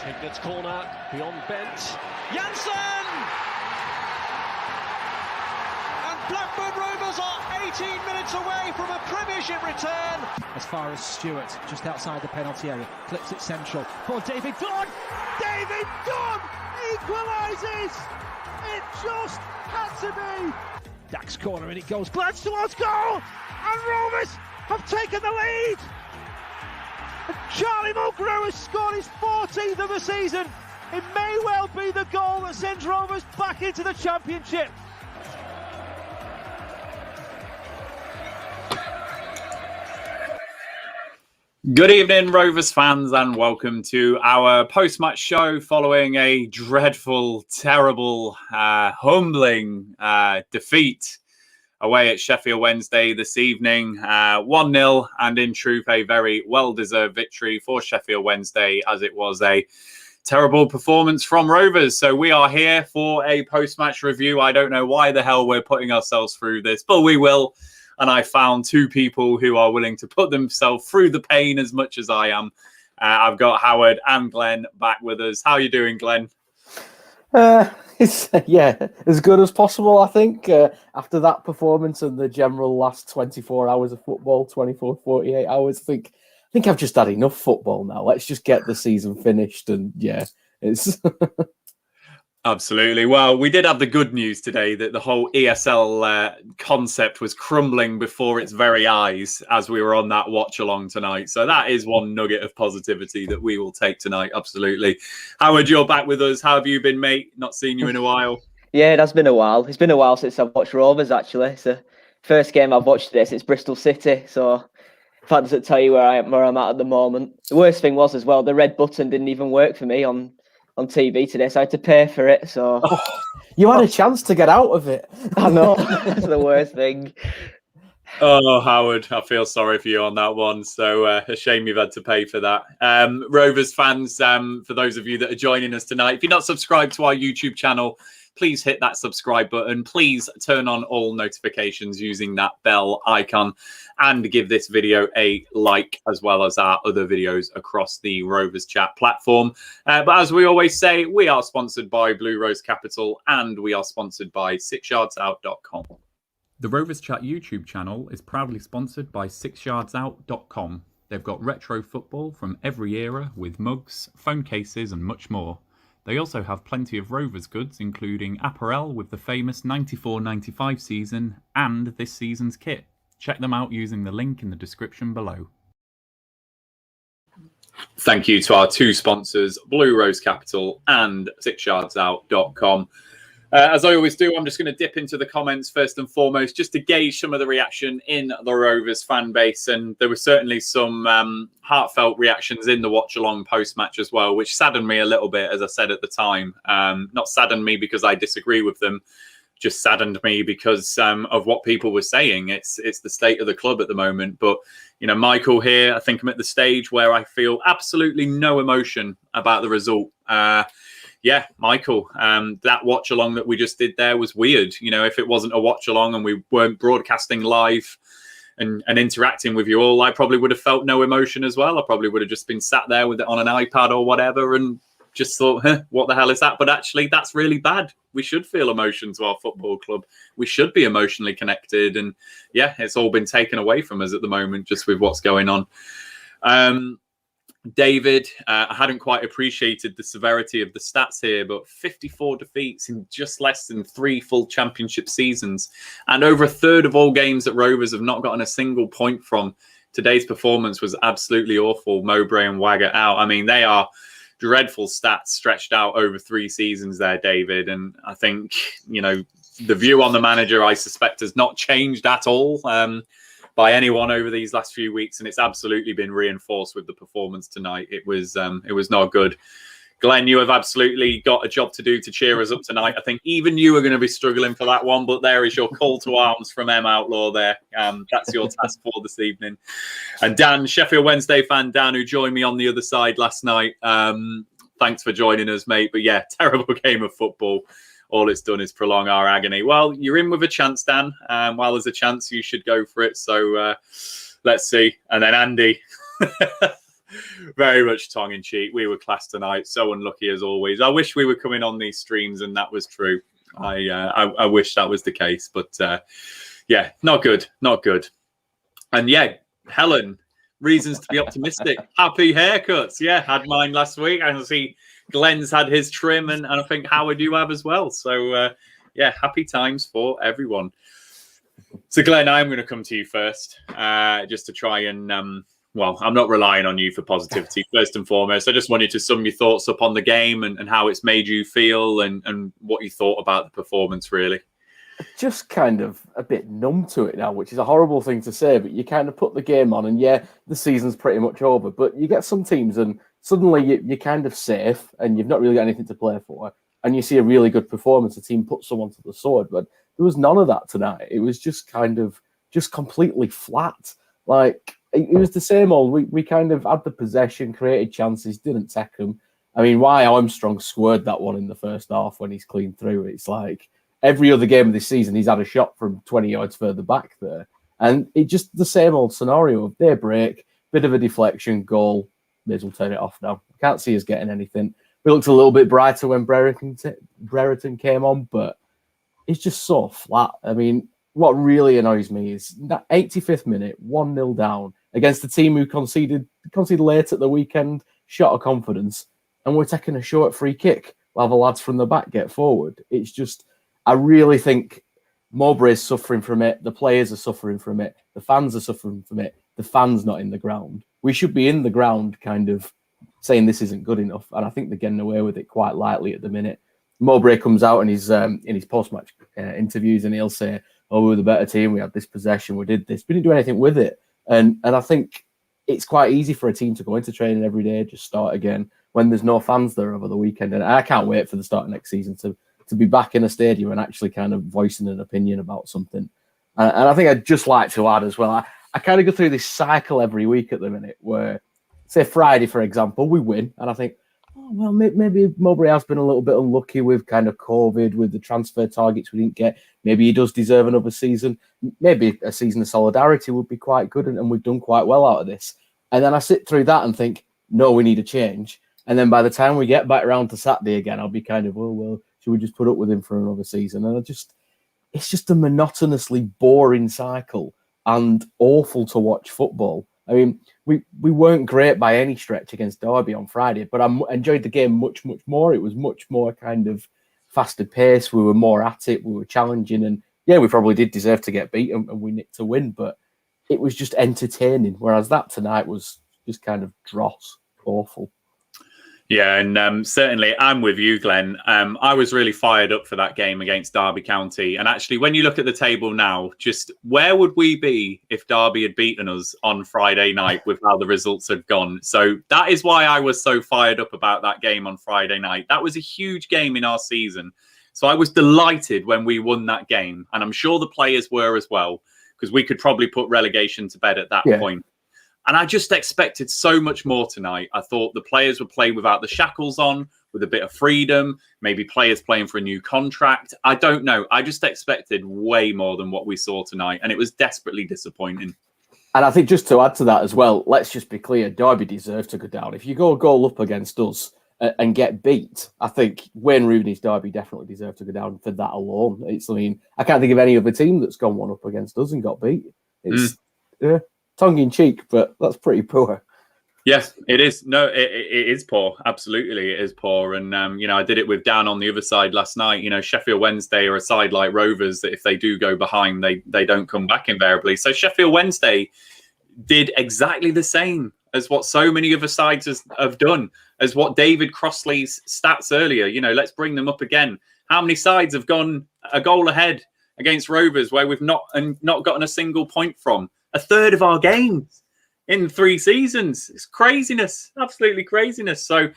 Hignet's corner, beyond Bent. Janssen! And Blackburn Rovers are 18 minutes away from a Premiership return. As far as Stewart, just outside the penalty area, clips it central for David Dunn. David Dunn equalises! It just had to be. Dax corner and it goes. Glance towards goal! And Rovers have taken the lead! And Charlie Mulgrew has scored his 14th of the season. It may well be the goal that sends Rovers back into the Championship. Good evening, Rovers fans, and welcome to our post-match show following a dreadful, terrible, humbling defeat away at Sheffield Wednesday this evening. 1-0, and in truth, a very well-deserved victory for Sheffield Wednesday, as it was a terrible performance from Rovers. So we are here for a post-match review. I don't know why the hell we're putting ourselves through this, but we will. And I found two people who are willing to put themselves through the pain as much as I am. I've got Howard and Glenn back with us. How are you doing, Glenn? It's as good as possible, I think. After that performance and the general last 24 hours of football, 24, 48 hours, I think I've just had enough football now. Let's just get the season finished. And it's... Absolutely. Well, we did have the good news today that the whole ESL concept was crumbling before its very eyes as we were on that watch along tonight. So that is one nugget of positivity that we will take tonight. Absolutely. Howard, you're back with us. How have you been, mate? Not seen you in a while. Yeah, it has been a while. It's been a while since I've watched Rovers, actually. It's the first game I've watched today since Bristol City. So if that doesn't tell you where I'm at the moment. The worst thing was as well, the red button didn't even work for me on TV today, so I had to pay for it. So you had a chance to get out of it. I know. That's the worst thing. Oh, Howard, I feel sorry for you on that one. So a shame you've had to pay for that. Rovers fans, for those of you that are joining us tonight, if you're not subscribed to our YouTube channel, please hit that subscribe button. Please turn on all notifications using that bell icon and give this video a like, as well as our other videos across the Rovers Chat platform. But as we always say, we are sponsored by Blue Rose Capital and we are sponsored by 6yardsout.com. The Rovers Chat YouTube channel is proudly sponsored by 6yardsout.com. They've got retro football from every era with mugs, phone cases and much more. They also have plenty of Rovers goods, including apparel with the famous 94-95 season and this season's kit. Check them out using the link in the description below. Thank you to our two sponsors, Blue Rose Capital and 6yardsout.com. As I always do, I'm just going to dip into the comments first and foremost, just to gauge some of the reaction in the Rovers fan base. And there were certainly some heartfelt reactions in the watch-along post-match as well, which saddened me a little bit, as I said at the time. Not saddened me because I disagree with them, just saddened me because of what people were saying. It's the state of the club at the moment. But, you know, Michael here, I think I'm at the stage where I feel absolutely no emotion about the result. Yeah, Michael, that watch along that we just did there was weird. You know, if it wasn't a watch along and we weren't broadcasting live and interacting with you all, I probably would have felt no emotion as well. I probably would have just been sat there with it on an iPad or whatever and just thought, what the hell is that? But actually, that's really bad. We should feel emotion to our football club. We should be emotionally connected. And yeah, it's all been taken away from us at the moment, just with what's going on. David, I hadn't quite appreciated the severity of the stats here, but 54 defeats in just less than 3 full championship seasons. And over a third of all games that Rovers have not gotten a single point from. Today's performance was absolutely awful. Mowbray and Wagger out. I mean, they are dreadful stats stretched out over 3 seasons there, David. And I think, you know, the view on the manager, I suspect, has not changed at all. By anyone over these last few weeks, and it's absolutely been reinforced with the performance tonight. It was not good. Glenn, you have absolutely got a job to do to cheer us up tonight. I think even you are going to be struggling for that one, but there is your call to arms from M Outlaw there. That's your task for this evening. And Dan, Sheffield Wednesday fan Dan, who joined me on the other side last night. Thanks for joining us, mate. But yeah, terrible game of football. All it's done is prolong our agony. Well, you're in with a chance, Dan. While there's a chance, you should go for it. So let's see. And then Andy, very much tongue in cheek. We were class tonight. So unlucky as always. I wish we were coming on these streams and that was true. I wish that was the case, but yeah, not good, not good. And yeah, Helen, reasons to be optimistic. Happy haircuts. Yeah, had mine last week. I see Glenn's had his trim, and I think Howard you have as well. So yeah, happy times for everyone. So Glenn, I'm going to come to you first, just to try and well, I'm not relying on you for positivity first and foremost. I just wanted to sum your thoughts up on the game and how it's made you feel and what you thought about the performance, really. Just kind of a bit numb to it now, which is a horrible thing to say, but you kind of put the game on and yeah, the season's pretty much over, but you get some teams and suddenly you're kind of safe and you've not really got anything to play for and you see a really good performance, a team puts someone to the sword, but there was none of that tonight. It was just kind of just completely flat. Like, it was the same old. We kind of had the possession, created chances, didn't take them. I mean, why Armstrong squared that one in the first half when he's clean through. It's like every other game of this season, he's had a shot from 20 yards further back there. And it just the same old scenario of day break, bit of a deflection, goal, may as well turn it off now. Can't see us getting anything. We looked a little bit brighter when Brereton came on, but it's just so flat. I mean, what really annoys me is that 85th minute, 1-0 down against the team who conceded late at the weekend, shot of confidence, and we're taking a short free kick while the lads from the back get forward. It's just, I really think Mowbray's suffering from it. The players are suffering from it. The fans are suffering from it. The fans not in the ground. We should be in the ground kind of saying this isn't good enough. And I think they're getting away with it quite lightly at the minute. Mowbray comes out in his post-match interviews and he'll say, oh, we were the better team. We had this possession. We did this. We didn't do anything with it. And I think it's quite easy for a team to go into training every day, just start again when there's no fans there over the weekend. And I can't wait for the start of next season to be back in a stadium and actually kind of voicing an opinion about something. And I think I'd just like to add as well, I kind of go through this cycle every week at the minute where, say Friday, for example, we win. And I think, oh, well, maybe Mowbray has been a little bit unlucky with kind of COVID, with the transfer targets we didn't get. Maybe he does deserve another season. Maybe a season of solidarity would be quite good, and we've done quite well out of this. And then I sit through that and think, no, we need a change. And then by the time we get back around to Saturday again, I'll be kind of, oh, well, should we just put up with him for another season? And it's just a monotonously boring cycle and awful to watch football. I mean, we weren't great by any stretch against Derby on Friday, but I enjoyed the game much, much more. It was much more kind of faster pace. We were more at it. We were challenging. And yeah, we probably did deserve to get beat and we nicked to win, but it was just entertaining. Whereas that tonight was just kind of dross, awful. Yeah, and certainly I'm with you, Glenn. I was really fired up for that game against Derby County. And actually, when you look at the table now, just where would we be if Derby had beaten us on Friday night with how the results had gone? So that is why I was so fired up about that game on Friday night. That was a huge game in our season. So I was delighted when we won that game. And I'm sure the players were as well, because we could probably put relegation to bed at that point. And I just expected so much more tonight. I thought the players would play without the shackles on, with a bit of freedom, maybe players playing for a new contract. I don't know. I just expected way more than what we saw tonight, and it was desperately disappointing. And I think just to add to that as well, let's just be clear, Derby deserve to go down. If you go a goal up against us and get beat, I think Wayne Rooney's Derby definitely deserve to go down for that alone. I mean, I can't think of any other team that's gone one up against us and got beat. It's tongue in cheek, but that's pretty poor. Yes, it is. No, it is poor. Absolutely, it is poor. And, you know, I did it with Dan on the other side last night. You know, Sheffield Wednesday are a side like Rovers that if they do go behind, they don't come back invariably. So Sheffield Wednesday did exactly the same as what so many other sides have done, as what David Crossley's stats earlier. You know, let's bring them up again. How many sides have gone a goal ahead against Rovers where we've not gotten a single point from? A third of our games in 3 seasons. It's craziness, absolutely craziness. So,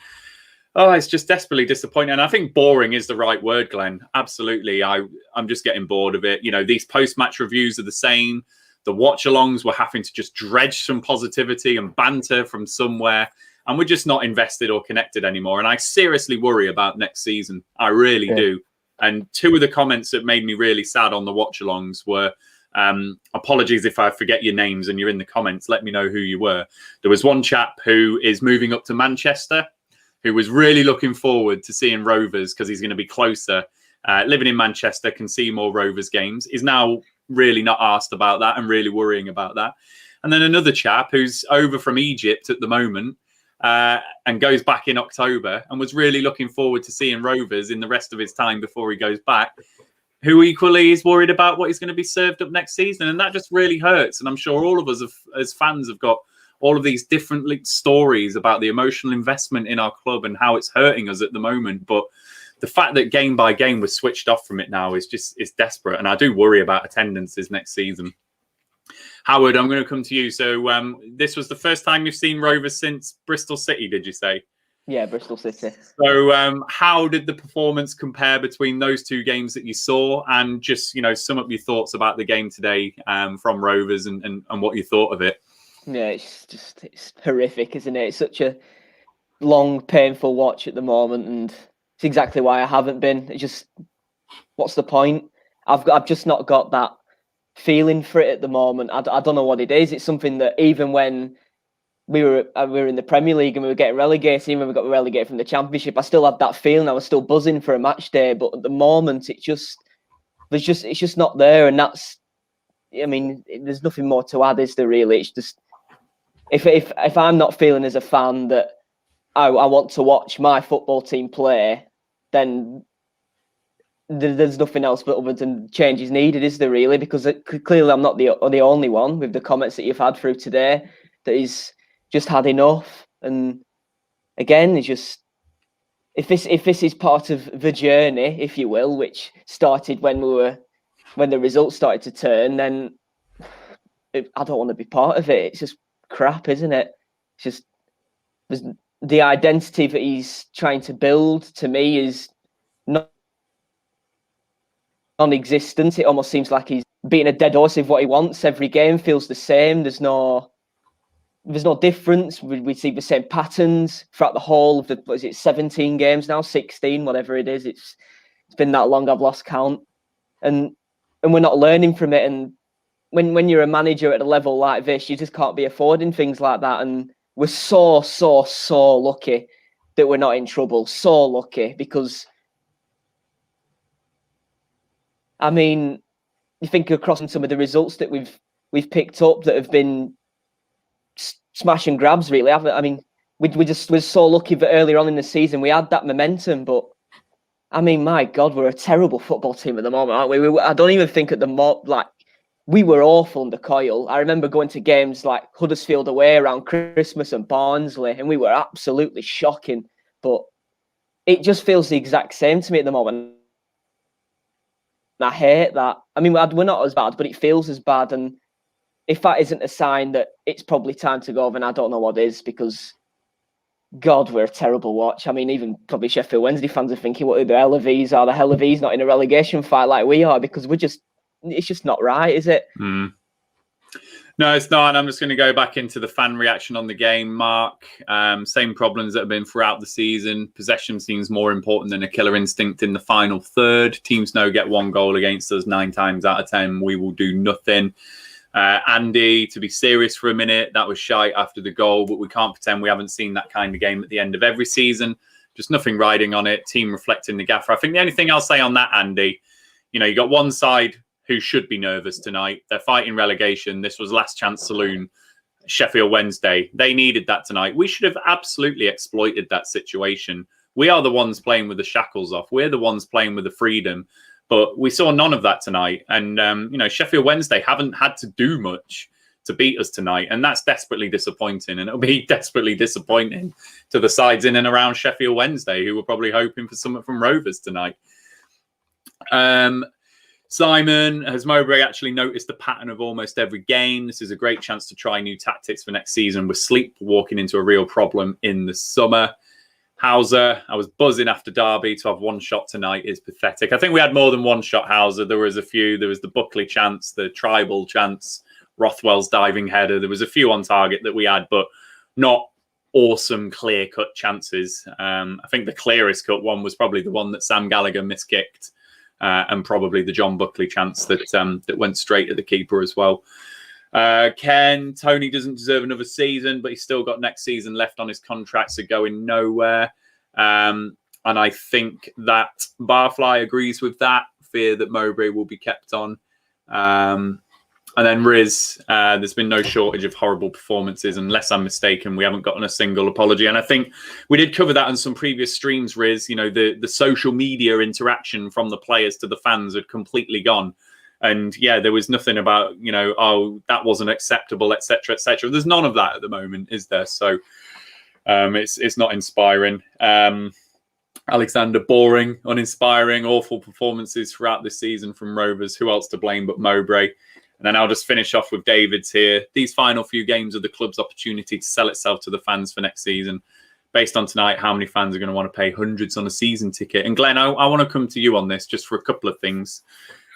it's just desperately disappointing. And I think boring is the right word, Glenn. Absolutely. I'm just getting bored of it. You know, these post-match reviews are the same. The watch-alongs were having to just dredge some positivity and banter from somewhere. And we're just not invested or connected anymore. And I seriously worry about next season. I really do. And 2 of the comments that made me really sad on the watch-alongs were Apologies if I forget your names and you're in the comments. Let me know who you were. There was one chap who is moving up to Manchester, who was really looking forward to seeing Rovers because he's going to be closer. Living in Manchester, can see more Rovers games. Is now really not asked about that and really worrying about that. And then another chap who's over from Egypt at the moment and goes back in October and was really looking forward to seeing Rovers in the rest of his time before he goes back, who equally is worried about what he's going to be served up next season. And that just really hurts. And I'm sure all of us as fans have got all of these different stories about the emotional investment in our club and how it's hurting us at the moment. But the fact that game by game we're switched off from it now is desperate. And I do worry about attendances next season. Howard, I'm going to come to you. So this was the first time you've seen Rovers since Bristol City, did you say? Yeah, Bristol City. So how did the performance compare between those two games that you saw? And just, sum up your thoughts about the game today from Rovers and what you thought of it. Yeah, it's horrific, isn't it? It's such a long, painful watch at the moment. And it's exactly why I haven't been. It's just, what's the point? I've just not got that feeling for it at the moment. I don't know what it is. It's something that even when we were in the Premier League and we were getting relegated, even when we got relegated from the Championship, I still had that feeling. I was still buzzing for a match day, but at the moment, it's just not there. And that's, I mean, there's nothing more to add, is there? Really, it's just if I'm not feeling as a fan that I want to watch my football team play, then there's nothing else but other than changes needed, is there? Really, because clearly I'm not the only one with the comments that you've had through today that is just had enough. And again, it's just if this is part of the journey, if you will, which started when the results started to turn, then I don't want to be part of it. It's just crap, isn't it? It's just the identity that he's trying to build, to me, is non-existent. It almost seems like he's beating a dead horse of what he wants. Every game feels the same. There's no difference. We see the same patterns throughout the whole of the 17 games now, 16, whatever it is. It's been that long, I've lost count. And we're not learning from it. And when you're a manager at a level like this, you just can't be affording things like that. And we're so lucky that we're not in trouble. So lucky, because I mean, you think across some of the results that we've picked up that have been smash and grabs, really. I mean, we're so lucky that earlier on in the season we had that momentum. But I mean, my God, we're a terrible football team at the moment, aren't we? I don't even think at the moment, like, we were awful under Coyle. I remember going to games like Huddersfield away around Christmas and Barnsley, and we were absolutely shocking. But it just feels the exact same to me at the moment. And I hate that. I mean, we're not as bad, but it feels as bad. And if that isn't a sign that it's probably time to go, then I don't know what is, because, God, we're a terrible watch. I mean, even probably Sheffield Wednesday fans are thinking, what the hell are these? Are the hell are these not in a relegation fight like we are? Because it's just not right, is it? Mm. No, it's not. And I'm just going to go back into the fan reaction on the game, Mark. Same problems that have been throughout the season. Possession seems more important than a killer instinct in the final third. Teams now get one goal against us 9 times out of 10. We will do nothing. Andy, to be serious for a minute, that was shite after the goal, but we can't pretend we haven't seen that kind of game at the end of every season. Just nothing riding on it. Team reflecting the gaffer. I think the only thing I'll say on that, Andy, you got one side who should be nervous tonight. They're fighting relegation. This was last chance saloon. Sheffield Wednesday. They needed that tonight. We should have absolutely exploited that situation. We are the ones playing with the shackles off. We're the ones playing with the freedom. But we saw none of that tonight. And, Sheffield Wednesday haven't had to do much to beat us tonight. And that's desperately disappointing. And it'll be desperately disappointing to the sides in and around Sheffield Wednesday, who were probably hoping for something from Rovers tonight. Simon, has Mowbray actually noticed the pattern of almost every game? This is a great chance to try new tactics for next season, with sleep walking into a real problem in the summer. Hauser, I was buzzing after Derby. To have one shot tonight is pathetic. I think we had more than one shot, Hauser. There was a few. There was the Buckley chance, the Tribal chance, Rothwell's diving header. There was a few on target that we had, but not awesome, clear-cut chances. I think the clearest cut one was probably the one that Sam Gallagher miskicked and probably the John Buckley chance that went straight at the keeper as well. Ken, Tony doesn't deserve another season, but he's still got next season left on his contract, so going nowhere. And I think that Barfly agrees with that, fear that Mowbray will be kept on. And then Riz, there's been no shortage of horrible performances. Unless I'm mistaken, we haven't gotten a single apology. And I think we did cover that on some previous streams, Riz. You know, the social media interaction from the players to the fans had completely gone. And yeah, there was nothing about, you know, oh, that wasn't acceptable, etc., etc. There's none of that at the moment, is there? So it's not inspiring. Alexander, boring, uninspiring, awful performances throughout this season from Rovers. Who else to blame but Mowbray? And then I'll just finish off with David's here. These final few games are the club's opportunity to sell itself to the fans for next season. Based on tonight, how many fans are going to want to pay hundreds on a season ticket? And Glenn, I want to come to you on this just for a couple of things.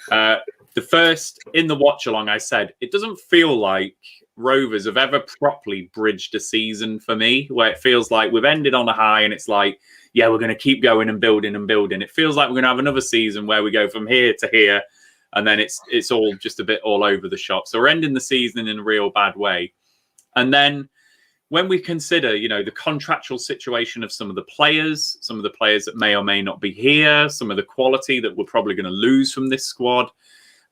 The first, in the watch along, I said, it doesn't feel like Rovers have ever properly bridged a season for me, where it feels like we've ended on a high and it's like, yeah, we're going to keep going and building and building. It feels like we're going to have another season where we go from here to here, and then it's all just a bit all over the shop. So we're ending the season in a real bad way. And then when we consider, you know, the contractual situation of some of the players that may or may not be here, some of the quality that we're probably going to lose from this squad,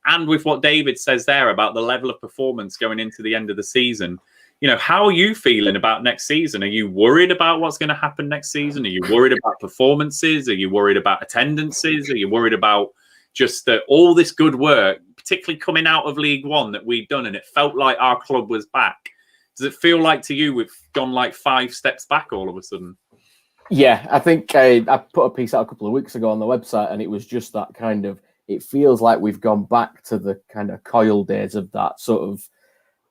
and with what David says there about the level of performance going into the end of the season, you know, how are you feeling about next season? Are you worried about what's going to happen next season? Are you worried about performances? Are you worried about attendances? Are you worried about just that all this good work, particularly coming out of League One, that we've done and it felt like our club was back? Does it feel like to you we've gone like 5 steps back all of a sudden? Yeah, I think I put a piece out a couple of weeks ago on the website, and it was just that kind of, it feels like we've gone back to the kind of Coyle days of that sort of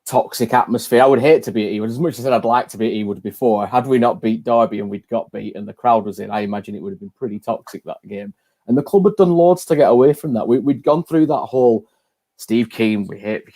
toxic atmosphere. I would hate to be at Ewood. As much as I'd like to be at Ewood before, had we not beat Derby and we'd got beat and the crowd was in, I imagine it would have been pretty toxic, that game. And the club had done loads to get away from that. We'd gone through that whole Steve Keane, we hate the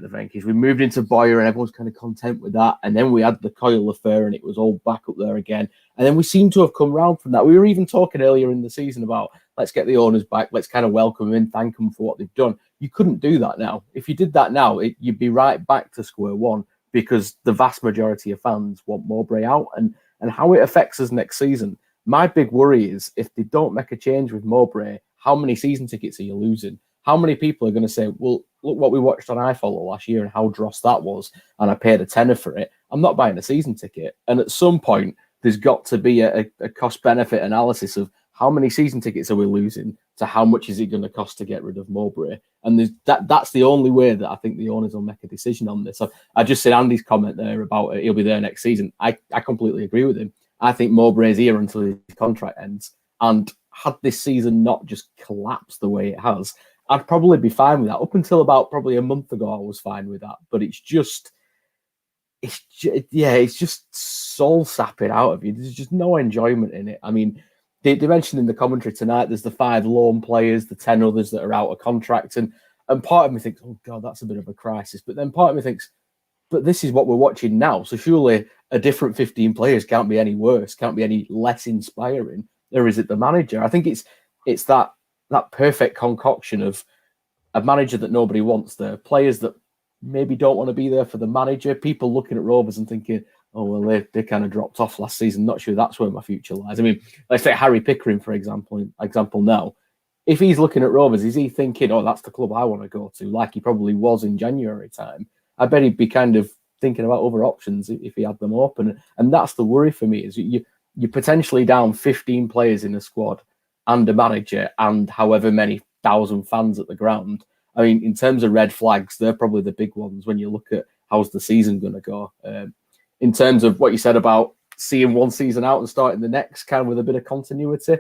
Venkies. We moved into Boyer and everyone's kind of content with that. And then we had the Coyle affair and it was all back up there again. And then we seem to have come round from that. We were even talking earlier in the season about, let's get the owners back. Let's kind of welcome them in, thank them for what they've done. You couldn't do that now. If you did that now, you'd be right back to square one, because the vast majority of fans want Mowbray out, and how it affects us next season. My big worry is if they don't make a change with Mowbray, how many season tickets are you losing? How many people are going to say, well, look what we watched on iFollow last year and how dross that was, and I paid £10 for it. I'm not buying a season ticket. And at some point, there's got to be a cost-benefit analysis of how many season tickets are we losing to how much is it going to cost to get rid of Mowbray. And that's the only way that I think the owners will make a decision on this. So I just said Andy's comment there about he'll be there next season. I completely agree with him. I think Mowbray's here until his contract ends. And had this season not just collapsed the way it has, I'd probably be fine with that. Up until about probably a month ago, I was fine with that. But it's just soul sapping out of you. There's just no enjoyment in it. I mean, they mentioned in the commentary tonight, there's the 5 loan players, the 10 others that are out of contract. And part of me thinks, oh, God, that's a bit of a crisis. But then part of me thinks, but this is what we're watching now. So surely a different 15 players can't be any worse, can't be any less inspiring. Or is it the manager? I think it's that perfect concoction of a manager that nobody wants there, players that maybe don't want to be there for the manager, people looking at Rovers and thinking, oh, well, they kind of dropped off last season. Not sure that's where my future lies. I mean, let's say Harry Pickering, for example now. If he's looking at Rovers, is he thinking, oh, that's the club I want to go to, like he probably was in January time? I bet he'd be kind of thinking about other options if he had them open. And that's the worry for me, is you're potentially down 15 players in the squad and a manager and however many thousand fans at the ground. I mean, in terms of red flags, they're probably the big ones when you look at how's the season going to go. In terms of what you said about seeing one season out and starting the next, kind of with a bit of continuity,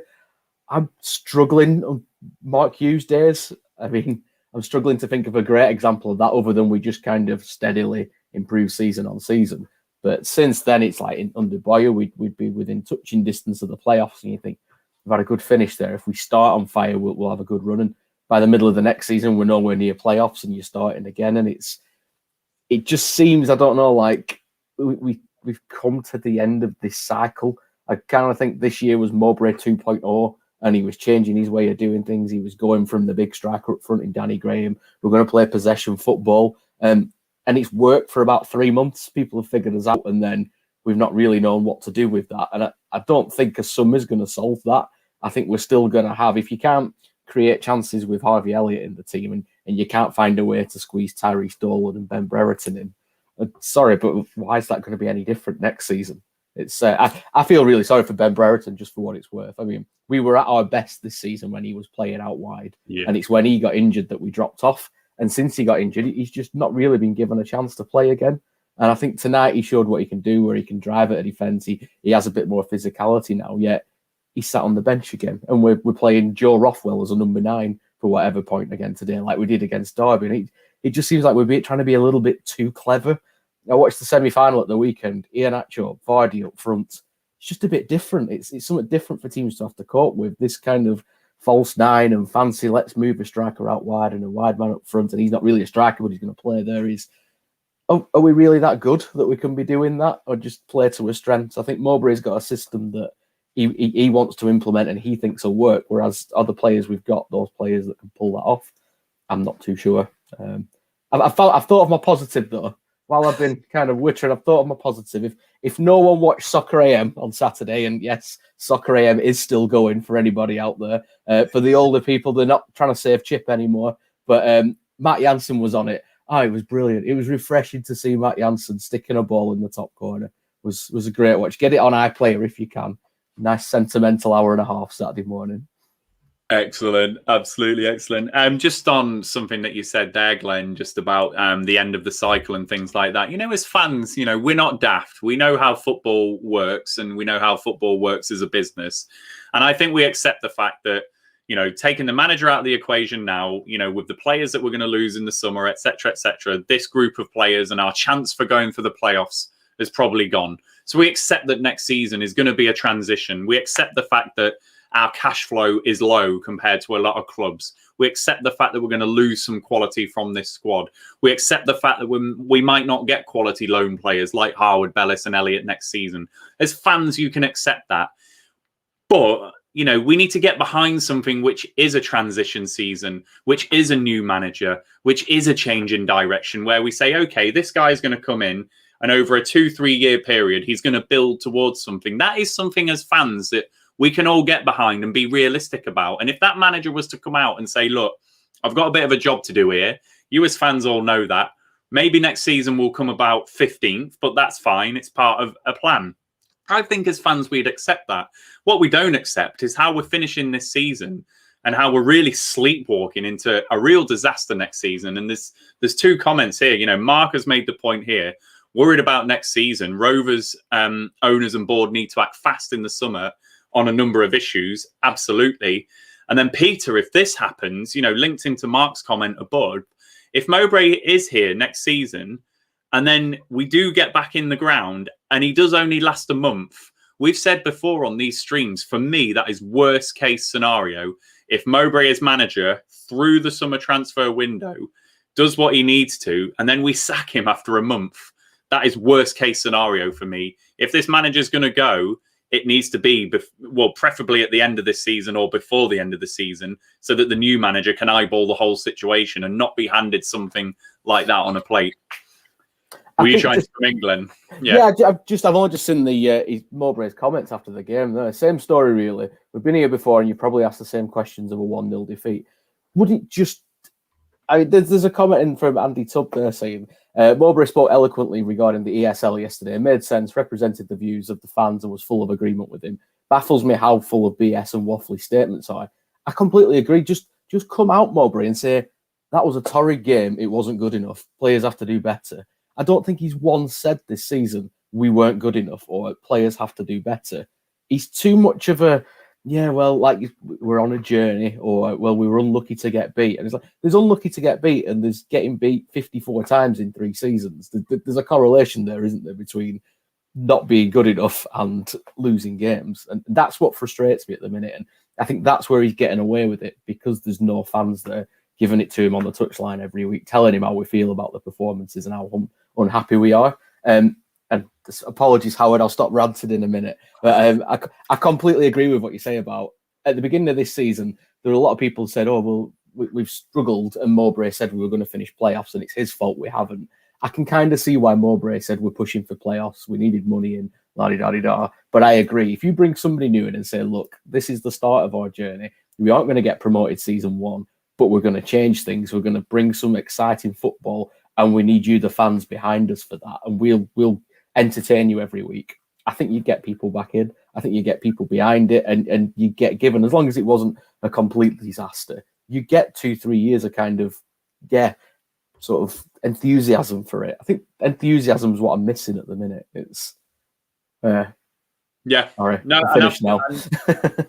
I'm struggling on Mark Hughes days. I mean, I'm struggling to think of a great example of that other than we just kind of steadily improve season on season. But since then, it's like under Boyer, we'd be within touching distance of the playoffs, and you think, we've had a good finish there. If we start on fire, we'll have a good run. And by the middle of the next season, we're nowhere near playoffs, and you're starting again. And it just seems, I don't know, like we've come to the end of this cycle. I kind of think this year was Mowbray 2.0. and he was changing his way of doing things. He was going from the big striker up front in Danny Graham. We're going to play possession football. And it's worked for about 3 months. People have figured us out, and then we've not really known what to do with that. And I don't think a summer's going to solve that. I think we're still going to have, if you can't create chances with Harvey Elliott in the team and you can't find a way to squeeze Tyrese Dolan and Ben Brereton in, sorry, but why is that going to be any different next season? It's I feel really sorry for Ben Brereton, just for what it's worth. I mean, we were at our best this season when he was playing out wide, and it's when he got injured that we dropped off. And since he got injured, he's just not really been given a chance to play again. And I think tonight he showed what he can do, where he can drive at a defence. He has a bit more physicality now, yet he sat on the bench again. And we're playing Joe Rothwell as a number 9 for whatever point again today, like we did against Derby. And it just seems like we're trying to be a little bit too clever. I watched the semi-final at the weekend. Iheanacho, Vardy up front. It's just a bit different. It's something different for teams to have to cope with. This kind of false 9 and fancy, let's move a striker out wide and a wide man up front, and he's not really a striker, but he's going to play there. Are we really that good that we can be doing that, or just play to his strengths? I think Mowbray's got a system that he wants to implement and he thinks will work, whereas other players we've got, those players that can pull that off, I'm not too sure. I've thought of my positive though. While I've been kind of wittering, I've thought of my positive. If no one watched Soccer AM on Saturday, and yes, Soccer AM is still going for anybody out there. For the older people, they're not trying to save Chip anymore. But Matt Jansen was on it. Oh, it was brilliant. It was refreshing to see Matt Jansen sticking a ball in the top corner. Was a great watch. Get it on iPlayer if you can. Nice sentimental hour and a half Saturday morning. Excellent. Absolutely excellent. Just on something that you said there, Glenn, just about the end of the cycle and things like that. As fans, we're not daft. We know how football works, and we know how football works as a business. And I think we accept the fact that, taking the manager out of the equation now, with the players that we're going to lose in the summer, etc., this group of players and our chance for going for the playoffs is probably gone. So we accept that next season is going to be a transition. We accept the fact that our cash flow is low compared to a lot of clubs. We accept the fact that we're going to lose some quality from this squad. We accept the fact that we might not get quality loan players like Harwood, Bellis and Elliott next season. As fans, you can accept that. But, we need to get behind something which is a transition season, which is a new manager, which is a change in direction, where we say, okay, this guy's going to come in and over a 2-3 year period, he's going to build towards something. That is something as fans that we can all get behind and be realistic about. And if that manager was to come out and say, look, I've got a bit of a job to do here. You as fans all know that. Maybe next season will come about 15th, but that's fine. It's part of a plan. I think as fans, we'd accept that. What we don't accept is how we're finishing this season and how we're really sleepwalking into a real disaster next season. And there's 2 comments here. Mark has made the point here. Worried about next season. Rovers owners and board need to act fast in the summer on a number of issues. Absolutely. And then Peter, if this happens, linked into Mark's comment above, if Mowbray is here next season and then we do get back in the ground and he does only last a month, we've said before on these streams, for me, that is worst case scenario. If Mowbray as manager through the summer transfer window does what he needs to, and then we sack him after a month, that is worst case scenario for me. If this manager's going to go, it needs to be, preferably at the end of this season or before the end of the season, so that the new manager can eyeball the whole situation and not be handed something like that on a plate. Were you trying to come in, Glenn? Yeah, I've only just seen the Mowbray's comments after the game. No, same story, really. We've been here before, and you probably asked the same questions of a 1-0 defeat. Would it just... there's a comment in from Andy Tubb there saying, Mowbray spoke eloquently regarding the ESL yesterday. It made sense, represented the views of the fans and was full of agreement with him. Baffles me how full of BS and waffly statements are. I completely agree. Just come out, Mowbray, and say, that was a torrid game. It wasn't good enough. Players have to do better. I don't think he's once said this season, we weren't good enough or players have to do better. He's too much of a, we're on a journey, or, we were unlucky to get beat. And it's like, there's unlucky to get beat and there's getting beat 54 times in 3 seasons. There's a correlation there, isn't there, between not being good enough and losing games. And that's what frustrates me at the minute. And I think that's where he's getting away with it, because there's no fans there giving it to him on the touchline every week, telling him how we feel about the performances and how unhappy we are. And apologies, Howard, I'll stop ranting in a minute. But I completely agree with what you say about at the beginning of this season, there were a lot of people who said, "Oh, well, we've struggled," and Mowbray said we were going to finish playoffs, and it's his fault we haven't. I can kind of see why Mowbray said we're pushing for playoffs. We needed money and la-di-da-di-da. But I agree. If you bring somebody new in and say, look, this is the start of our journey. We aren't going to get promoted season 1, but we're going to change things. We're going to bring some exciting football, and we need you, the fans, behind us for that. And we'll entertain you every week. I think you get people back in. I think you get people behind it, and you get given, as long as it wasn't a complete disaster, you get 2-3 years of kind of, sort of enthusiasm for it. I think enthusiasm is what I'm missing at the minute. It's sorry, no, I'm finished now.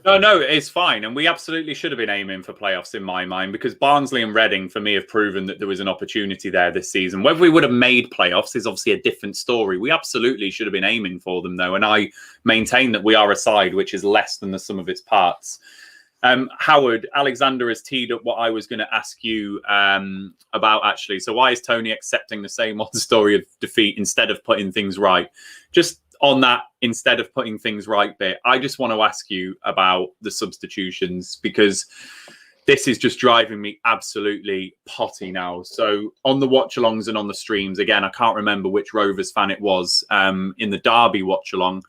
no, it's fine, and we absolutely should have been aiming for playoffs in my mind, because Barnsley and Reading for me have proven that there was an opportunity there this season. Whether we would have made playoffs is obviously a different story. We absolutely should have been aiming for them though, and I maintain that we are a side which is less than the sum of its parts. Howard, Alexander has teed up what I was going to ask you about, actually. So why is Tony accepting the same old story of defeat instead of putting things right? Just on that, instead of putting things right bit, I just want to ask you about the substitutions, because this is just driving me absolutely potty now. So on the watch-alongs and on the streams, again, I can't remember which Rovers fan it was, in the Derby watch-along,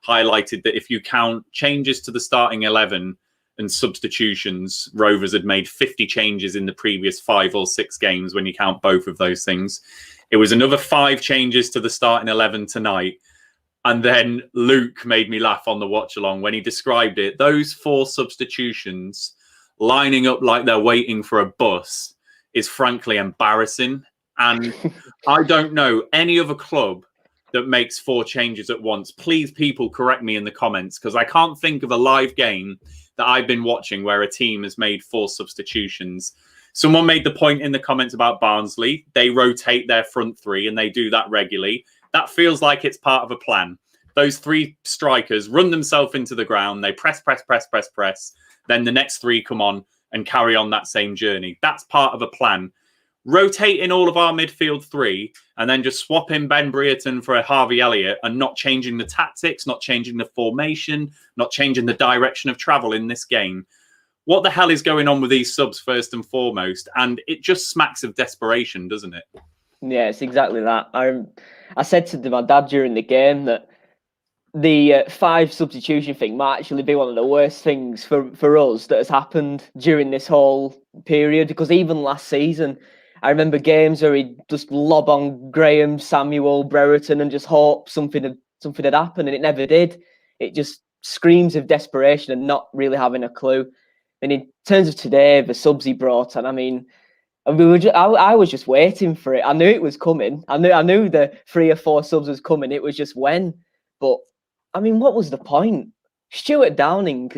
highlighted that if you count changes to the starting 11 and substitutions, Rovers had made 50 changes in the previous 5 or 6 games when you count both of those things. It was another 5 changes to the starting 11 tonight. And then Luke made me laugh on the watch-along when he described it. Those 4 substitutions lining up like they're waiting for a bus is frankly embarrassing. And I don't know any other club that makes 4 changes at once. Please, people, correct me in the comments, because I can't think of a live game that I've been watching where a team has made 4 substitutions. Someone made the point in the comments about Barnsley. They rotate their front 3 and they do that regularly. That feels like it's part of a plan. Those 3 strikers run themselves into the ground. They press. Then the next 3 come on and carry on that same journey. That's part of a plan. Rotating all of our midfield 3 and then just swapping Ben Brereton for a Harvey Elliott and not changing the tactics, not changing the formation, not changing the direction of travel in this game. What the hell is going on with these subs, first and foremost? And it just smacks of desperation, doesn't it? Yeah, it's exactly that. I said to my dad during the game that the 5 substitution thing might actually be one of the worst things for us that has happened during this whole period, because even last season, I remember games where he'd just lob on Graham, Samuel, Brereton and just hope something had happened, and it never did. It just screams of desperation and not really having a clue. And in terms of today, the subs he brought on, I mean, I was just waiting for it. I knew it was coming. I knew the 3 or 4 subs was coming. It was just when. But I mean, what was the point? Stuart Downing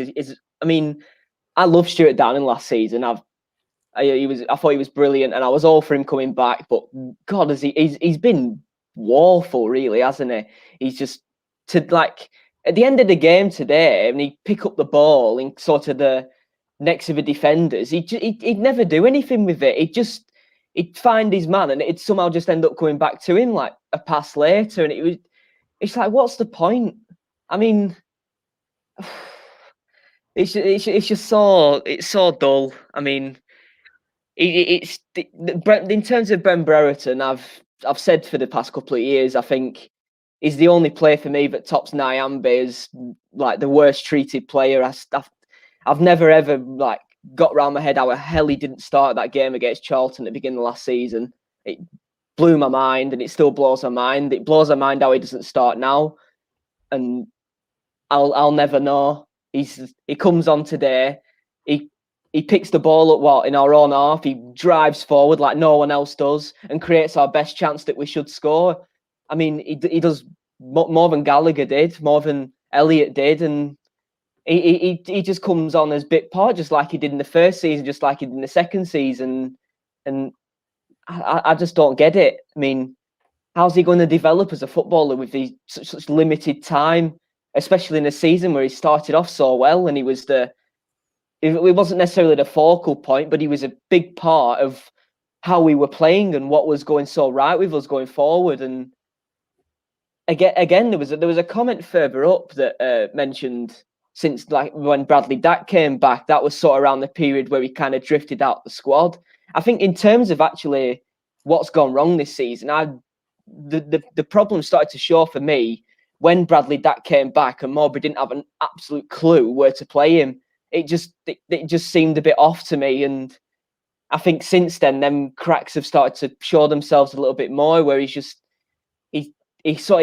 I loved Stuart Downing last season. I thought he was brilliant, and I was all for him coming back. But God, he's been woeful, really, hasn't he? He's just at the end of the game today, and he pick up the ball in sort of the next to the defenders. He'd never do anything with it. He'd find his man, and it'd somehow just end up coming back to him like a pass later. And it's like, what's the point? I mean, it's just so dull. I mean. It's in terms of Ben Brereton, I've said for the past couple of years, I think he's the only player for me that tops Nyambe as like the worst treated player. I've never ever got around my head how the hell he didn't start that game against Charlton at the beginning of last season. It blew my mind, and it still blows my mind. It blows my mind how he doesn't start now, and I'll never know. He comes on today. He picks the ball up in our own half. He drives forward like no one else does and creates our best chance that we should score. I mean, he does more than Gallagher did, more than Elliott did, and he just comes on as bit part, just like he did in the first season, just like he did in the second season. And I just don't get it. I mean, how's he going to develop as a footballer with such limited time, especially in a season where he started off so well and he was it wasn't necessarily the focal point, but he was a big part of how we were playing and what was going so right with us going forward. And again, there was a comment further up that mentioned since like when Bradley Dack came back. That was sort of around the period where he kind of drifted out the squad. I think in terms of actually what's gone wrong this season, the problem started to show for me when Bradley Dack came back and Mowbray didn't have an absolute clue where to play him. It just seemed a bit off to me, and I think since then, them cracks have started to show themselves a little bit more, where he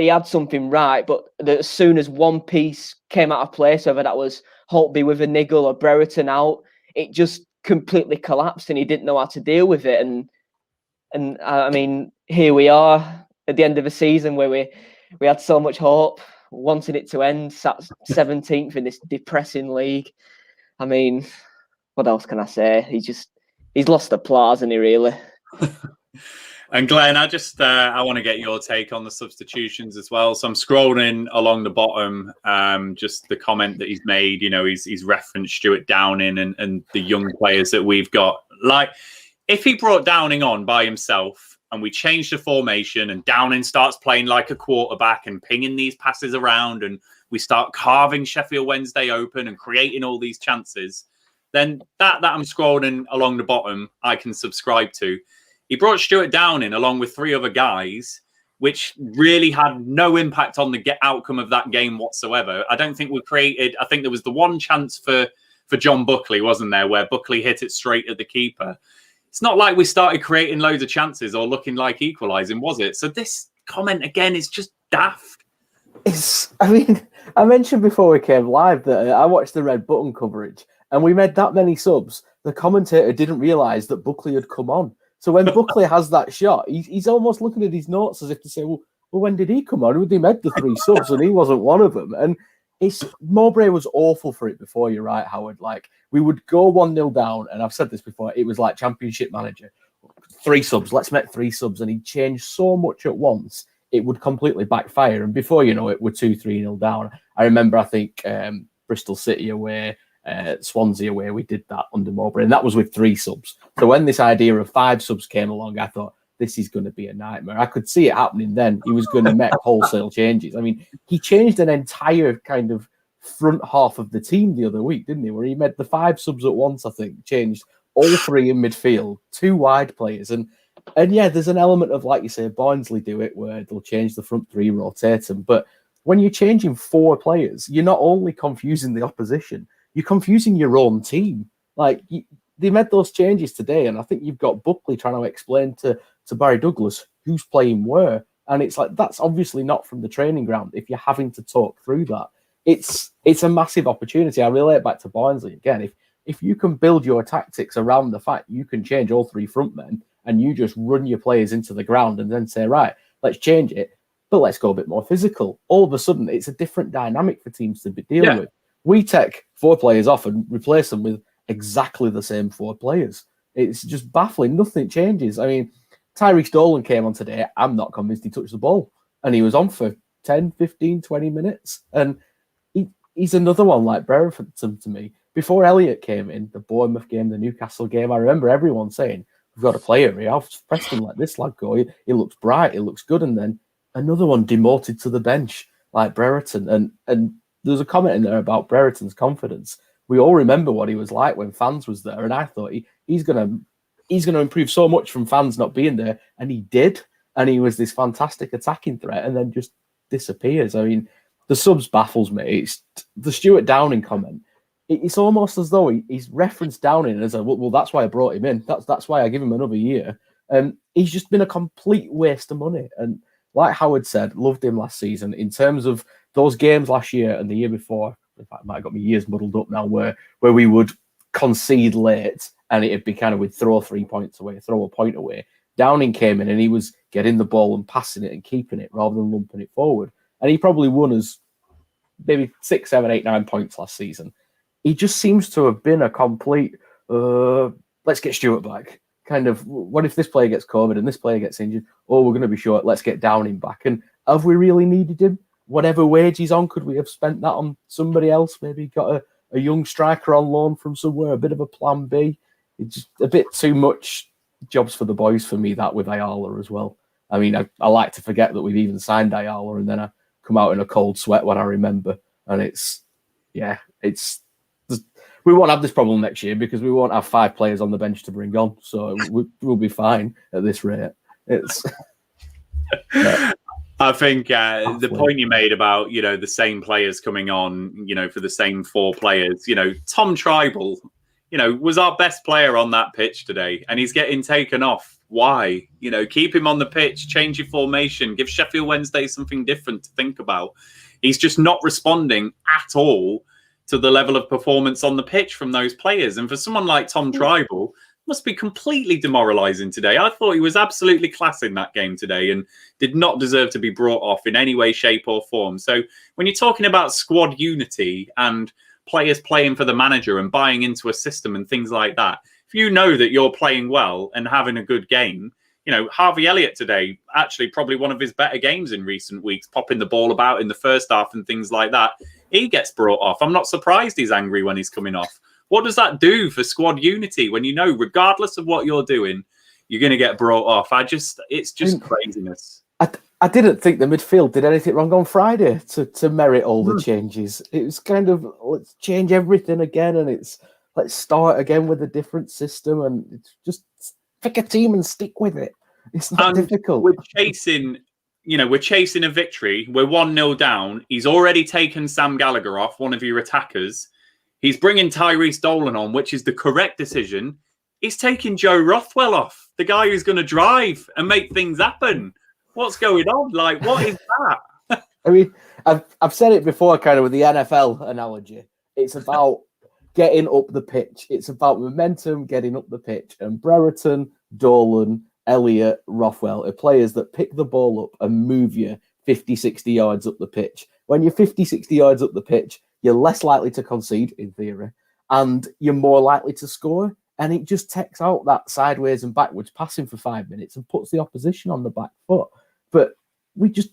had something right, but as soon as one piece came out of place, whether that was Holtby with a niggle or Brereton out, it just completely collapsed, and he didn't know how to deal with it. And I mean, here we are at the end of a season where we had so much hope, wanting it to end, sat 17th in this depressing league. I mean, what else can I say? He's lost the plot, hasn't he, really? And Glenn, I want to get your take on the substitutions as well. So I'm scrolling along the bottom, just the comment that he's made. You know, he's referenced Stuart Downing and the young players that we've got. Like, if he brought Downing on by himself and we changed the formation and Downing starts playing like a quarterback and pinging these passes around and we start carving Sheffield Wednesday open and creating all these chances, then that I'm scrolling along the bottom, I can subscribe to. He brought Stuart Downing along with 3 other guys, which really had no impact on the outcome of that game whatsoever. I don't think we created... I think there was the one chance for John Buckley, wasn't there, where Buckley hit it straight at the keeper. It's not like we started creating loads of chances or looking like equalising, was it? So this comment, again, is just daft. I mean, I mentioned before we came live that I watched the Red Button coverage and we made that many subs. The commentator didn't realise that Buckley had come on. So when Buckley has that shot, he's almost looking at his notes as if to say, well, when did he come on? They made the 3 subs and he wasn't one of them. And Mowbray was awful for it before, you're right, Howard. Like, we would go 1-0 down, and I've said this before, it was like Championship manager. 3 subs, let's make 3 subs. And he'd change so much at once, it would completely backfire. And before you know it, we're 2-3-0 down. I remember, I think, Bristol City away, Swansea away, we did that under Mowbray, and that was with 3 subs. So when this idea of 5 subs came along, I thought, this is going to be a nightmare. I could see it happening then. He was going to make wholesale changes. I mean, he changed an entire kind of front half of the team the other week, didn't he? Where he made the 5 subs at once, I think, changed all 3 in midfield, 2 wide players. And yeah, there's an element of, like you say, Barnsley do it, where they'll change the front 3, rotate them. But when you're changing 4 players, you're not only confusing the opposition, you're confusing your own team. Like, they made those changes today, and I think you've got Buckley trying to explain to Barry Douglas who's playing where. And it's like, that's obviously not from the training ground if you're having to talk through that. It's a massive opportunity. I relate back to Barnsley again. If you can build your tactics around the fact you can change all 3 front men and you just run your players into the ground and then say, right, let's change it, but let's go a bit more physical. All of a sudden, it's a different dynamic for teams to be dealing with. We take 4 players off and replace them with exactly the same 4 players. It's just baffling. Nothing changes. I mean, Tyrese Dolan came on today. I'm not convinced he touched the ball. And he was on for 10, 15, 20 minutes. And he's another one like Brereton to me. Before Elliott came in, the Bournemouth game, the Newcastle game, I remember everyone saying, we've got a player here. I've pressed him like this, lad go. He looks bright. He looks good. And then another one demoted to the bench like Brereton. And there's a comment in there about Brereton's confidence. We all remember what he was like when Fans was there. And I thought he's going to improve so much from Fans not being there. And he did. And he was this fantastic attacking threat and then just disappears. I mean, the subs baffles me. It's the Stuart Downing comment. It's almost as though he's referenced Downing as well, that's why I brought him in. That's why I give him another year. He's just been a complete waste of money. And like Howard said, loved him last season. In terms of those games last year and the year before, in fact, it might have got my years muddled up now, where we would concede late and it'd be kind of, we'd throw 3 points away, throw a point away. Downing came in and he was getting the ball and passing it and keeping it rather than lumping it forward. And he probably won us maybe 6, 7, 8, 9 points last season. He just seems to have been a complete, let's get Stuart back. Kind of, what if this player gets COVID and this player gets injured? Oh, we're going to be short. Let's get Downing back. And have we really needed him? Whatever wage he's on, could we have spent that on somebody else? Maybe got a young striker on loan from somewhere, a bit of a plan B. It's just a bit too much jobs for the boys for me, that with Ayala as well. I mean, I like to forget that we've even signed Ayala and then I come out in a cold sweat when I remember. And it's yeah, we won't have this problem next year because we won't have 5 players on the bench to bring on. So we'll be fine at this rate. It's. I think the point you made about, the same players coming on, for the same 4 players, Tom Trybull, was our best player on that pitch today, and he's getting taken off. Why? Keep him on the pitch, change your formation, give Sheffield Wednesday something different to think about. He's just not responding at all to the level of performance on the pitch from those players. And for someone like Tom Trybull, must be completely demoralising today. I thought he was absolutely class in that game today and did not deserve to be brought off in any way, shape or form. So when you're talking about squad unity and players playing for the manager and buying into a system and things like that, if you know that you're playing well and having a good game, Harvey Elliott today, actually probably one of his better games in recent weeks, popping the ball about in the first half and things like that, he gets brought off. I'm not surprised he's angry when he's coming off. What does that do for squad unity when regardless of what you're doing, you're going to get brought off? It's just craziness. I didn't think the midfield did anything wrong on Friday to merit all the changes. It was kind of, let's change everything again, and let's start again with a different system, and it's just pick a team and stick with it. It's not difficult. We're chasing a victory. We're 1-0 down. He's already taken Sam Gallagher off, one of your attackers. He's bringing Tyrese Dolan on, which is the correct decision. He's taking Joe Rothwell off, the guy who's going to drive and make things happen. What's going on? Like, what is that? I mean, I've said it before, kind of with the NFL analogy. It's about getting up the pitch. It's about momentum, getting up the pitch. And Brereton, Dolan, Elliott, Rothwell are players that pick the ball up and move you 50, 60 yards up the pitch. When you're 50, 60 yards up the pitch, you're less likely to concede, in theory, and you're more likely to score. And it just takes out that sideways and backwards passing for 5 minutes and puts the opposition on the back foot. But we just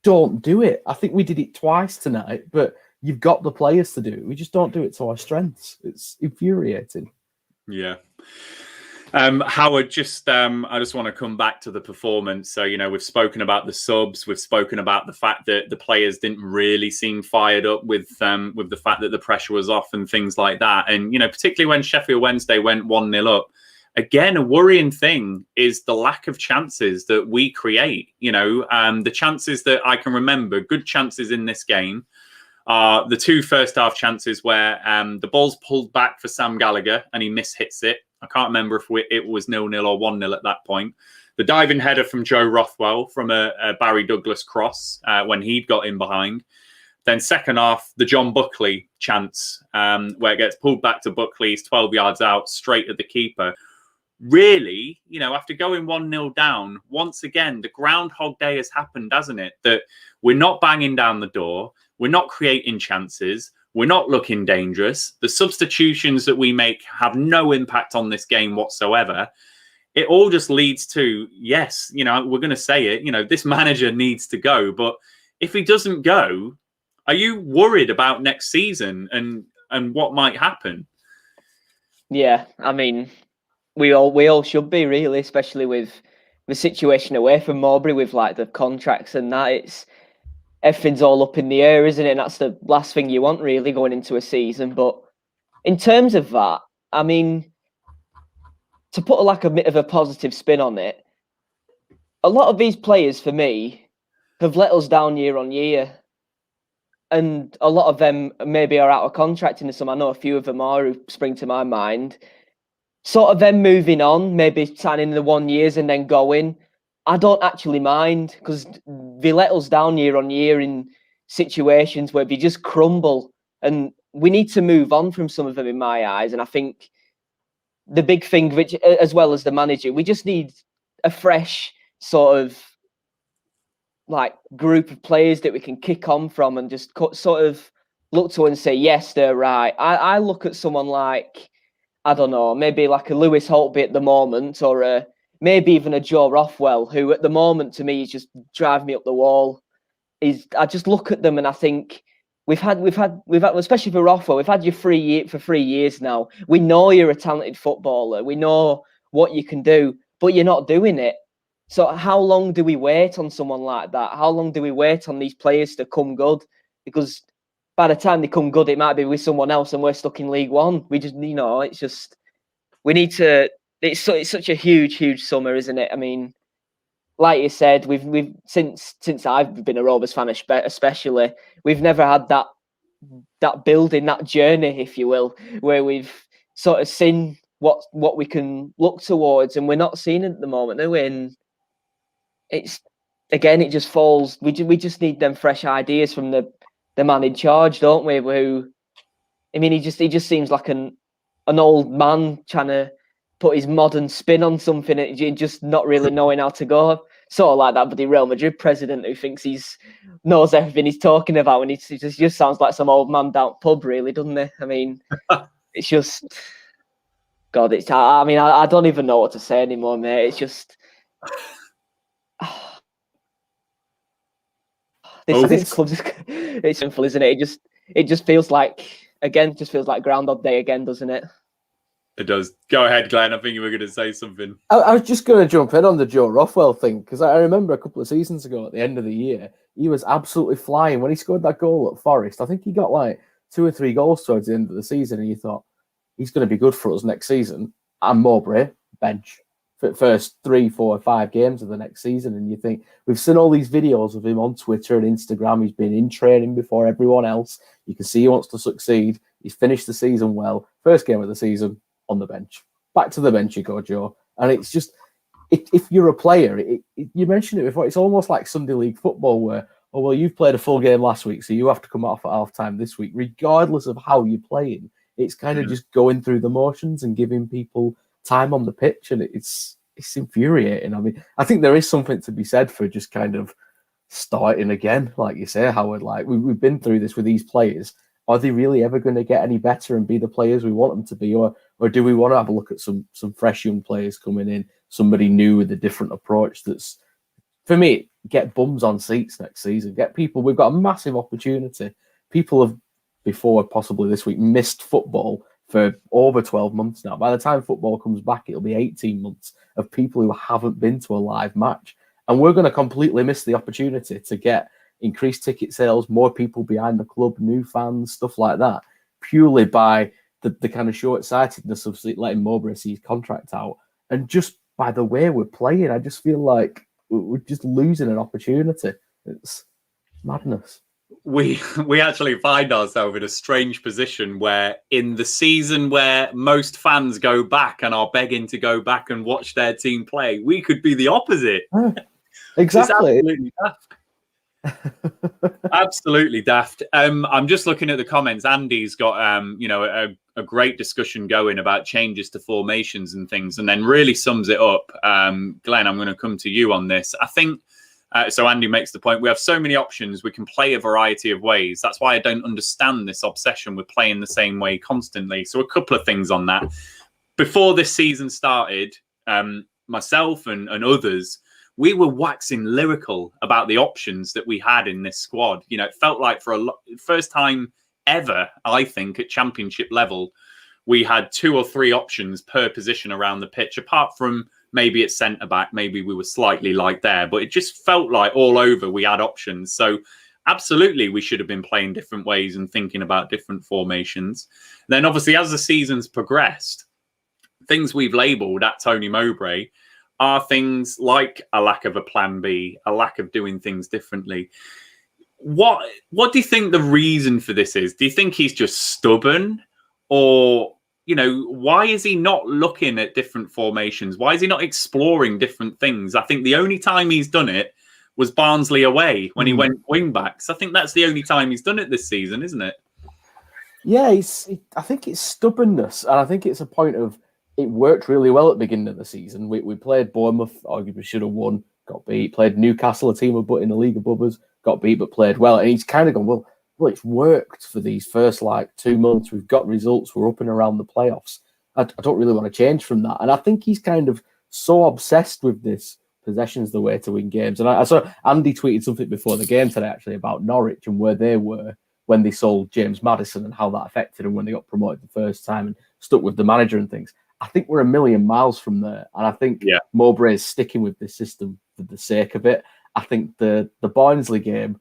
don't do it. I think we did it twice tonight, but you've got the players to do it. We just don't do it to our strengths. It's infuriating. Yeah. Howard, I just want to come back to the performance. So, we've spoken about the subs. We've spoken about the fact that the players didn't really seem fired up with the fact that the pressure was off and things like that. And, particularly when Sheffield Wednesday went 1-0 up, again, a worrying thing is the lack of chances that we create. The chances that I can remember, good chances in this game, are the 2 first half chances where the ball's pulled back for Sam Gallagher and he mishits it. I can't remember if it was 0-0 or 1-0 at that point. The diving header from Joe Rothwell from a Barry Douglas cross when he'd got in behind. Then second half, the John Buckley chance where it gets pulled back to Buckley. He's 12 yards out, straight at the keeper. Really, after going 1-0 down, once again, the Groundhog Day has happened, hasn't it? That we're not banging down the door. We're not creating chances. We're not looking dangerous. The substitutions that we make have no impact on this game whatsoever. It all just leads to, yes, we're going to say it, this manager needs to go. But if he doesn't go, are you worried about next season and what might happen? Yeah, I mean, we all should be, really, especially with the situation away from Mowbray with like the contracts and that. Everything's all up in the air, isn't it? And that's the last thing you want, really, going into a season. But in terms of that, I mean, to put a bit of a positive spin on it, a lot of these players, for me, have let us down year on year. And a lot of them maybe are out of contract in some. I know a few of them are who spring to my mind. Sort of them moving on, maybe signing the 1 years and then going. I don't actually mind because they let us down year on year in situations where they just crumble, and we need to move on from some of them in my eyes. And I think the big thing, which as well as the manager, we just need a fresh sort of like group of players that we can kick on from and just sort of look to and say, yes, they're right. I look at someone like, I don't know, maybe like a Lewis Holtby at the moment, or maybe even a Joe Rothwell, who at the moment to me is just driving me up the wall. I just look at them and I think we've had, especially for Rothwell, we've had you for 3 years now. We know you're a talented footballer. We know what you can do, but you're not doing it. So how long do we wait on someone like that? How long do we wait on these players to come good? Because by the time they come good, it might be with someone else, and we're stuck in League One. We just, it's just we need to. It's such a huge summer, isn't it? I mean, like you said, we've since I've been a Rovers fan, especially, we've never had that building, that journey, if you will, where we've sort of seen what we can look towards, and we're not seeing it at the moment, are we? And it's again, it just falls. We just need them fresh ideas from the man in charge, don't we? Who, I mean, he just seems like an old man trying to put his modern spin on something, and just not really knowing how to go. Sort of like that, but the Real Madrid president who thinks knows everything he's talking about, and he just sounds like some old man down pub, really, doesn't he? I mean, it's just, God, I mean, I don't even know what to say anymore, mate. It's just, this club, it's sinful, isn't it? It just feels like, again, Groundhog Day again, doesn't it? It does. Go ahead, Glenn. I think you were going to say something. I was just going to jump in on the Joe Rothwell thing, because I remember a couple of seasons ago at the end of the year, he was absolutely flying. When he scored that goal at Forest, I think he got like 2 or 3 goals towards the end of the season, and you thought, he's going to be good for us next season. And Mowbray, bench for the first 3, 4, 5 games of the next season. And you think, we've seen all these videos of him on Twitter and Instagram. He's been in training before everyone else. You can see he wants to succeed. He's finished the season well. First game of the season, on the bench. Back to the bench you go, Joe. And it's just, if you're a player, you mentioned it before, it's almost like Sunday League football where, oh, well, you've played a full game last week, so you have to come off at half-time this week, regardless of how you're playing. It's kind of just going through the motions and giving people time on the pitch, and it's infuriating. I mean, I think there is something to be said for just kind of starting again, like you say, Howard. Like, we've been through this with these players. Are they really ever going to get any better and be the players we want them to be? Or do we want to have a look at some fresh young players coming in, somebody new with a different approach that's, for me, get bums on seats next season. Get people, we've got a massive opportunity. People have, before possibly this week, missed football for over 12 months now. By the time football comes back, it'll be 18 months of people who haven't been to a live match. And we're going to completely miss the opportunity to get increased ticket sales, more people behind the club, new fans, stuff like that, purely by the kind of short-sightedness of letting Mowbray see his contract out. And just by the way we're playing, I just feel like we're just losing an opportunity. It's madness. We actually find ourselves in a strange position where in the season where most fans go back and are begging to go back and watch their team play, we could be the opposite. Exactly. It's absolutely daft. Absolutely daft. I'm just looking at the comments. Andy's got a great discussion going about changes to formations and things, and then really sums it up. Glenn, I'm going to come to you on this. I think so. Andy makes the point, we have so many options, we can play a variety of ways. That's why I don't understand this obsession with playing the same way constantly. So a couple of things on that. Before this season started, myself and others, we were waxing lyrical about the options that we had in this squad. You know, it felt like for first time ever, I think, at championship level, we had 2 or 3 options per position around the pitch, apart from maybe at centre-back, maybe we were slightly light there, but it just felt like all over we had options. So absolutely, we should have been playing different ways and thinking about different formations. Then obviously, as the season's progressed, things we've labelled at Tony Mowbray are things like a lack of a plan B, a lack of doing things differently. What do you think the reason for this is? Do you think he's just stubborn? Or, you know, why is he not looking at different formations? Why is he not exploring different things? I think the only time he's done it was Barnsley away when he went wing backs. I think that's the only time he's done it this season, isn't it? Yeah, I think it's stubbornness. And I think it's a point of, it worked really well at the beginning of the season. We played Bournemouth, arguably should have won, got beat. Played Newcastle, a team in the league above us, got beat but played well. And he's kind of gone, well, it's worked for these first 2 months. We've got results. We're up and around the playoffs. I don't really want to change from that. And I think he's kind of so obsessed with this possession's the way to win games. And I saw Andy tweeted something before the game today actually about Norwich and where they were when they sold James Maddison and how that affected them when they got promoted the first time and stuck with the manager and things. I think we're a million miles from there. And I think Mowbray is sticking with this system for the sake of it. I think the Barnsley game,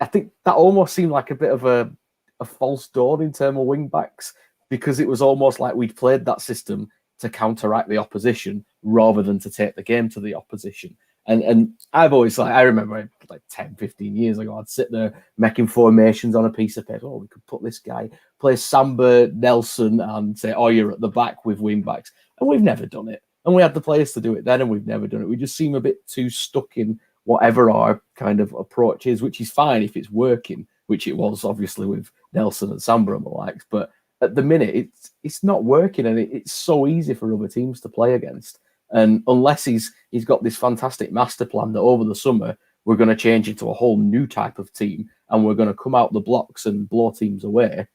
I think that almost seemed like a bit of a a false dawn in terms of wing backs, because it was almost like we'd played that system to counteract the opposition rather than to take the game to the opposition. And I've always, I remember 10, 15 years ago, I'd sit there making formations on a piece of paper. Oh, we could put this guy, play Samba, Nelson, and say, oh, you're at the back with wing backs. And we've never done it. And we had the players to do it then, and we've never done it. We just seem a bit too stuck in whatever our kind of approach is, which is fine if it's working, which it was obviously with Nelson and Samba and the likes. But at the minute, it's not working, and it's so easy for other teams to play against. And unless he's got this fantastic master plan that over the summer we're going to change into a whole new type of team and we're going to come out the blocks and blow teams away,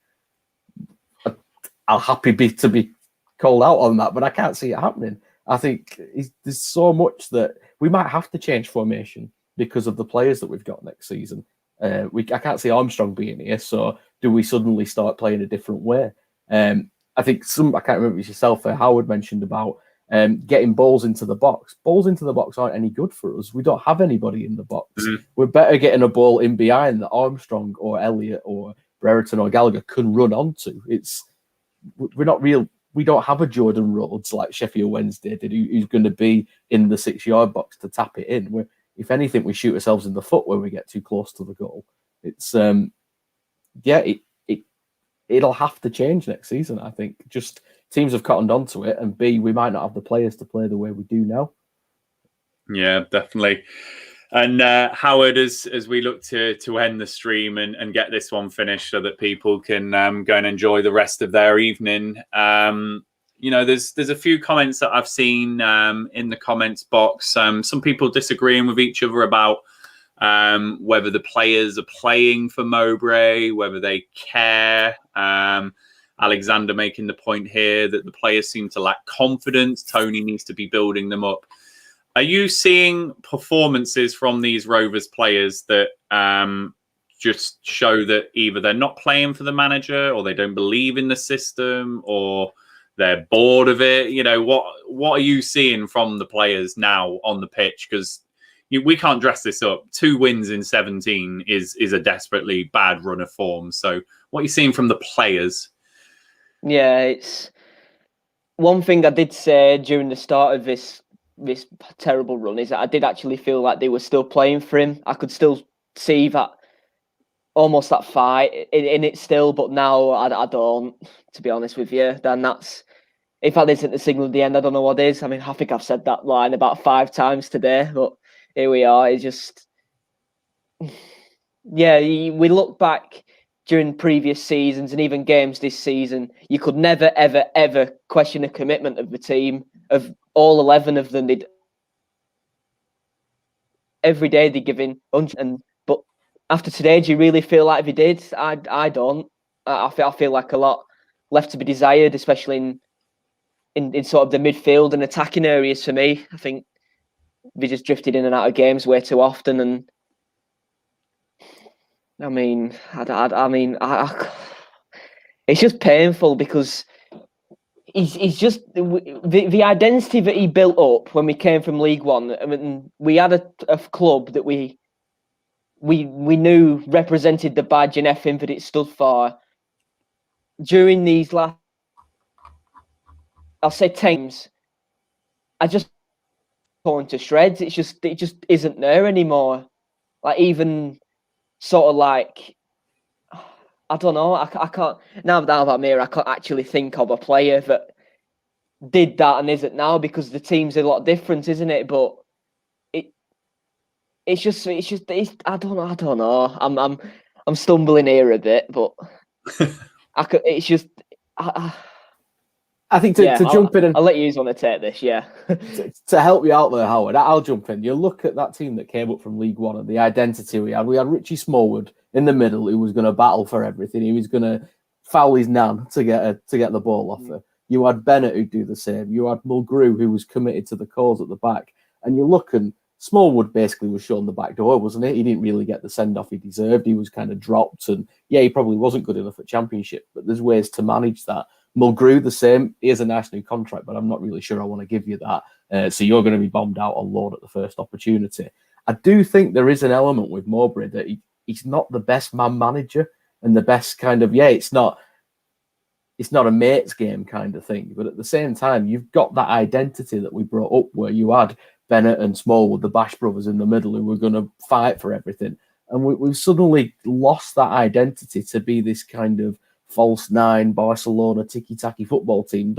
I'll happy to be called out on that, but I can't see it happening. I think there's so much that we might have to change formation because of the players that we've got next season. I can't see Armstrong being here, so do we suddenly start playing a different way? I think I can't remember if yourself, Howard mentioned about getting balls into the box. Balls into the box aren't any good for us. We don't have anybody in the box. Mm-hmm. We're better getting a ball in behind that Armstrong or Elliott or Brereton or Gallagher can run onto. We're not real. We don't have a Jordan Rhodes like Sheffield Wednesday did, who's going to be in the 6-yard box to tap it in. If anything, we shoot ourselves in the foot when we get too close to the goal. It'll have to change next season, I think. Just teams have cottoned onto it, and B, we might not have the players to play the way we do now. Yeah, definitely. And Howard, as we look to end the stream and get this one finished so that people can go and enjoy the rest of their evening, there's a few comments that I've seen in the comments box. Some people disagreeing with each other about whether the players are playing for Mowbray, whether they care. Alexander making the point here that the players seem to lack confidence. Tony needs to be building them up. Are you seeing performances from these Rovers players that just show that either they're not playing for the manager, or they don't believe in the system, or they're bored of it? What are you seeing from the players now on the pitch? Because we can't dress this up. 2 wins in 17 is a desperately bad run of form. So what are you seeing from the players? Yeah, it's one thing I did say during the start of this terrible run is that I did actually feel like they were still playing for him. I could still see that, almost that fight in it still, but now I don't, to be honest with you. Then if that isn't the signal at the end, I don't know what is. I mean, I think I've said that line about 5 times today, but here we are. It's just, yeah, we look back during previous seasons and even games this season, you could never, ever, ever question the commitment of the team. Of all 11 of them, every day they give in 100. But after today, do you really feel like they did? I don't. I feel like a lot left to be desired, especially in sort of the midfield and attacking areas. For me, I think they just drifted in and out of games way too often. And I mean, it's just painful because he's just the identity that he built up when we came from League One. I mean, we had a club that we knew represented the badge and everything that it stood for. During these last, I'll say, times, I just torn to shreds. It just isn't there anymore. Like, even sort of like, I don't know. I can't, now that I'm here, I can't actually think of a player that did that and isn't now, because the team's a lot different, isn't it? But it's just I don't know. I'm stumbling here a bit, but it's just. I think to jump in, and I'll let you want to take this. Yeah, to help you out there, Howard, I'll jump in. You look at that team that came up from League One and the identity we had. We had Richie Smallwood in the middle, who was going to battle for everything. He was going to foul his nan to get the ball off her. You had Bennett who'd do the same. You had Mulgrew, who was committed to the cause at the back. And you look, and Smallwood basically was shown the back door, wasn't it? He didn't really get the send-off he deserved. He was kind of dropped, and yeah, he probably wasn't good enough at Championship, but there's ways to manage that. Mulgrew, the same. He has a nice new contract, but I'm not really sure I want to give you that. So you're going to be bombed out on loan at the first opportunity. I do think there is an element with Mowbray that he's not the best man manager. and the best kind of, it's not a mates game kind of thing, but at the same time, you've got that identity that we brought up where you had Bennett and Smallwood, the Bash brothers in the middle, who were going to fight for everything. And we've suddenly lost that identity to be this kind of false nine Barcelona ticky-tacky football team.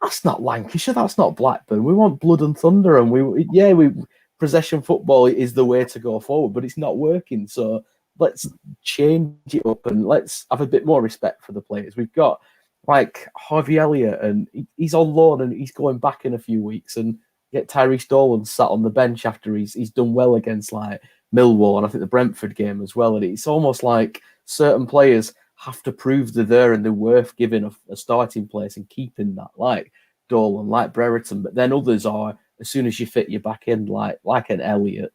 That's not Lancashire, that's not Blackburn. We want blood and thunder, and possession football is the way to go forward, but it's not working. So let's change it up and let's have a bit more respect for the players. We've got like Harvey Elliott, and he's on loan and he's going back in a few weeks, and get Tyrese Dolan sat on the bench after he's done well against like Millwall and I think the Brentford game as well. And it's almost like certain players have to prove they're there and they're worth giving a starting place and keeping that, like Dolan, like Brereton. But then others are, as soon as you fit you back in, like an Elliott,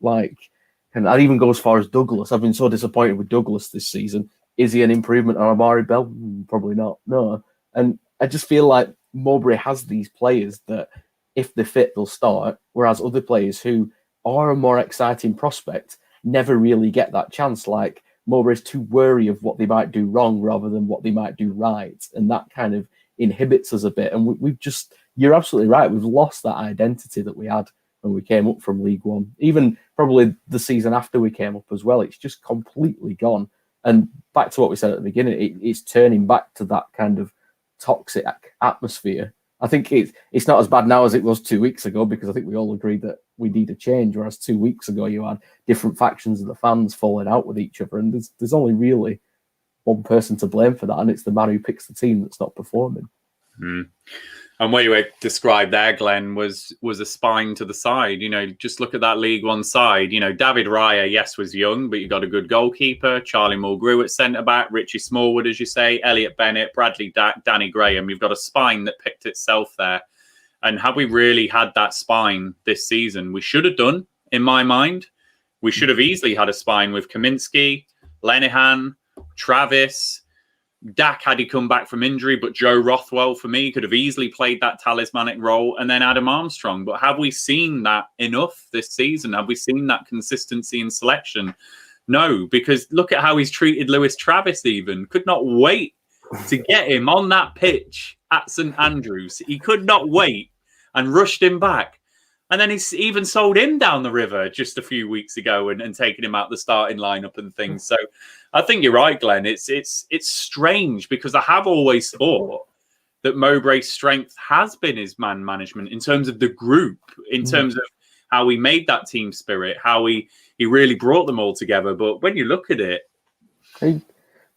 and I'd even go as far as Douglas. I've been so disappointed with Douglas this season. Is he an improvement on Amari Bell? Probably not. No. And I just feel like Mowbray has these players that if they're fit, they'll start, whereas other players who are a more exciting prospect never really get that chance. Like Mowbray's too wary of what they might do wrong rather than what they might do right. And that kind of inhibits us a bit. And we've just, you're absolutely right, we've lost that identity that we had when we came up from League One. Even probably the season after we came up as well, it's just completely gone. And back to what we said at the beginning, it's turning back to that kind of toxic atmosphere. I think it's not as bad now as it was 2 weeks ago, because I think we all agreed that we need a change, whereas 2 weeks ago you had different factions of the fans falling out with each other, and there's only really one person to blame for that, and it's the man who picks the team that's not performing. And what you described there, Glenn, was a spine to the side. Just look at that League One side. David Raya, yes, was young, but you got a good goalkeeper. Charlie Mulgrew at centre-back, Richie Smallwood, as you say, Elliot Bennett, Bradley Danny Graham. You've got a spine that picked itself there. And have we really had that spine this season? We should have done, in my mind. We should have easily had a spine with Kaminsky, Lenihan, Travis, Dak had he come back from injury, but Joe Rothwell, for me, could have easily played that talismanic role, and then Adam Armstrong. But have we seen that enough this season? Have we seen that consistency in selection? No, because look at how he's treated Lewis Travis even. Could not wait to get him on that pitch at St Andrews. He could not wait and rushed him back. And then he's even sold him down the river just a few weeks ago and taken him out the starting lineup and things. So I think you're right, Glenn. It's strange, because I have always thought that Mowbray's strength has been his man management in terms of the group, in terms of how he made that team spirit, how he really brought them all together. But when you look at it,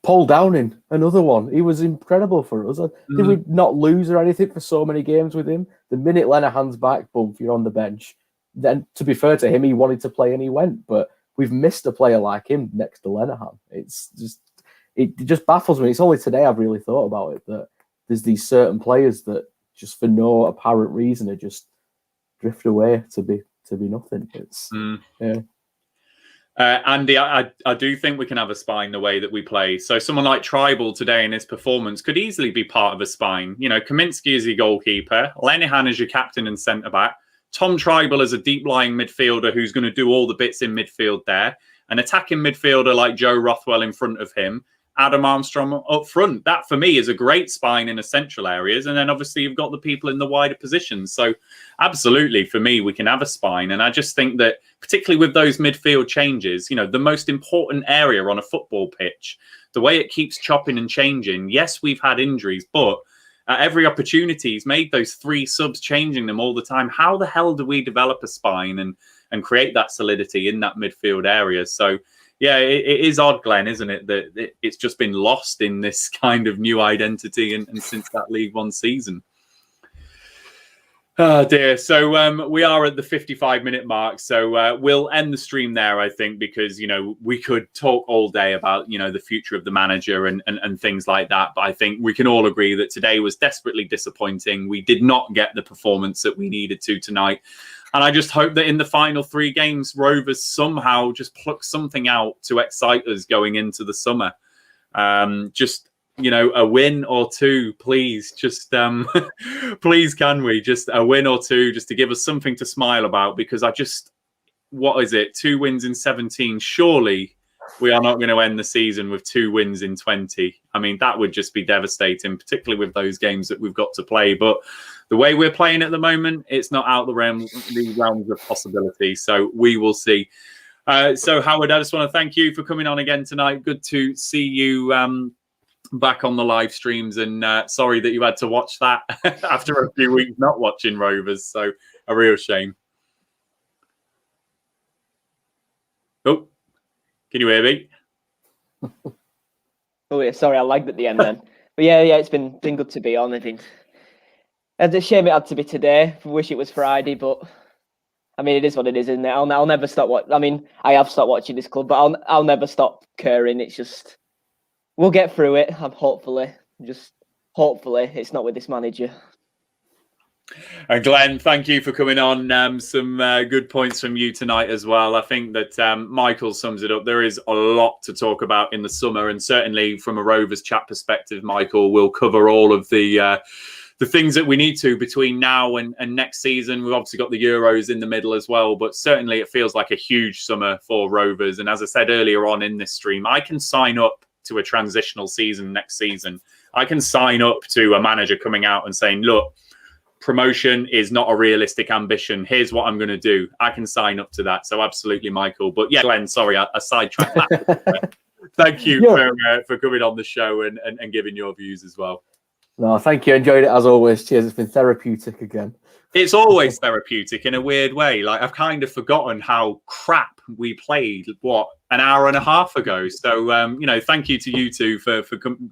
Paul Downing, another one. He was incredible for us. Did we not lose or anything for so many games with him? The minute Lenihan's back, boom, you're on the bench. Then, to be fair to him, he wanted to play and he went. But we've missed a player like him next to Lenihan. It just baffles me. It's only today I've really thought about it, that there's these certain players that just for no apparent reason are just drift away to be nothing. Yeah. Andy, I do think we can have a spine the way that we play. So someone like Tribal today in his performance could easily be part of a spine. Kaminsky is your goalkeeper, Lenihan is your captain and centre-back, Tom Tribal is a deep-lying midfielder who's going to do all the bits in midfield there, an attacking midfielder like Joe Rothwell in front of him, Adam Armstrong up front. That, for me, is a great spine in essential areas. And then, obviously, you've got the people in the wider positions. So, absolutely, for me, we can have a spine. And I just think that, particularly with those midfield changes, the most important area on a football pitch, the way it keeps chopping and changing. Yes, we've had injuries, but at every opportunity, he's made those 3 subs, changing them all the time. How the hell do we develop a spine and create that solidity in that midfield area? So, yeah, it is odd, Glenn, isn't it, that it's just been lost in this kind of new identity and since that League One season. Oh, dear. So we are at the 55-minute mark. So we'll end the stream there, I think, because, we could talk all day about, the future of the manager and things like that. But I think we can all agree that today was desperately disappointing. We did not get the performance that we needed to tonight. And I just hope that in the final 3 games, Rovers somehow just pluck something out to excite us going into the summer. Just, a win or 2, please. Just, please, can we? Just a win or 2 just to give us something to smile about, because what is it? 2 wins in 17. Surely we are not going to end the season with 2 wins in 20. I mean, that would just be devastating, particularly with those games that we've got to play. But the way we're playing at the moment, it's not out the realms of possibility. So we will see. So, Howard, I just want to thank you for coming on again tonight. Good to see you back on the live streams, and sorry that you had to watch that after a few weeks not watching Rovers. So, a real shame. Oh, can you hear me? Oh yeah, sorry, I lagged at the end then. But yeah, it's been good to be on. I think it's a shame it had to be today. I wish it was Friday, but I mean, it is what it is, isn't it? I'll never stop I mean, I have stopped watching this club, but I'll never stop caring. It's just we'll get through it. Hopefully it's not with this manager. And Glenn, thank you for coming on. Some good points from you tonight as well. I think that Michael sums it up. There is a lot to talk about in the summer, and certainly from a Rovers chat perspective, Michael will cover all of the things that we need to between now and next season. We've obviously got the Euros in the middle as well, but certainly it feels like a huge summer for Rovers. And as I said earlier on in this stream, I can sign up to a transitional season next season. I can sign up to a manager coming out and saying, look, promotion is not a realistic ambition. Here's what I'm going to do. I can sign up to that. So absolutely, Michael. But yeah, Glenn, sorry, I sidetracked that. Thank you for coming on the show and giving your views as well. No, thank you. Enjoyed it as always. Cheers. It's been therapeutic again. It's always therapeutic in a weird way. Like, I've kind of forgotten how crap we played, an hour and a half ago. So, thank you to you two for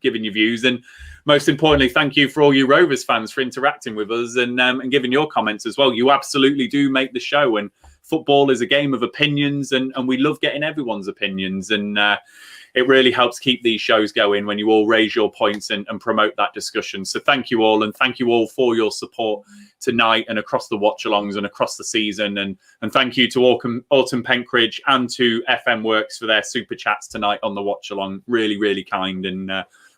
giving your views. And most importantly, thank you for all you Rovers fans for interacting with us and giving your comments as well. You absolutely do make the show. And football is a game of opinions, and we love getting everyone's opinions. And it really helps keep these shows going when you all raise your points and promote that discussion. So thank you all, and thank you all for your support tonight and across the watch-alongs and across the season. And thank you to 𝒂𝐄𝐻𝒄𝒕 and to FM Works for their super chats tonight on the watch-along. Really, really kind, and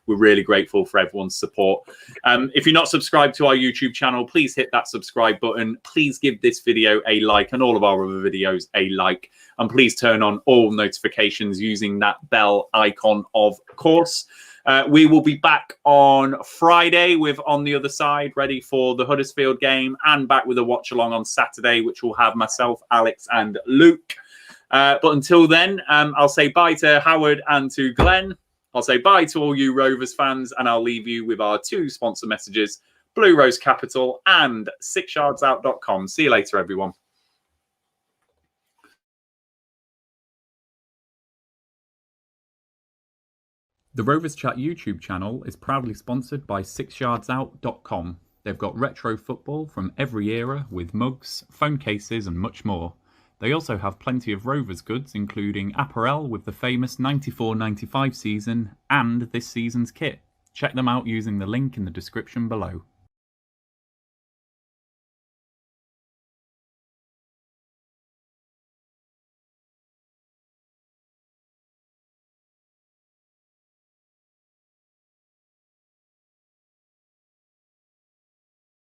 we're really grateful for everyone's support. If you're not subscribed to our YouTube channel, please hit that subscribe button. Please give this video a like and all of our other videos a like. And please turn on all notifications using that bell icon, of course. We will be back on Friday with On the Other Side, ready for the Huddersfield game, and back with a watch-along on Saturday, which will have myself, Alex and Luke. But until then, I'll say bye to Howard and to Glenn. I'll say bye to all you Rovers fans, and I'll leave you with our 2 sponsor messages, Blue Rose Capital and 𝒑𝒆𝒔𝒆𝒑.com. See you later, everyone. The Rovers Chat YouTube channel is proudly sponsored by 𝒑𝒆𝒔𝒆𝒑.com. They've got retro football from every era with mugs, phone cases and much more. They also have plenty of Rovers goods, including apparel with the famous 94-95 season and this season's kit. Check them out using the link in the description below.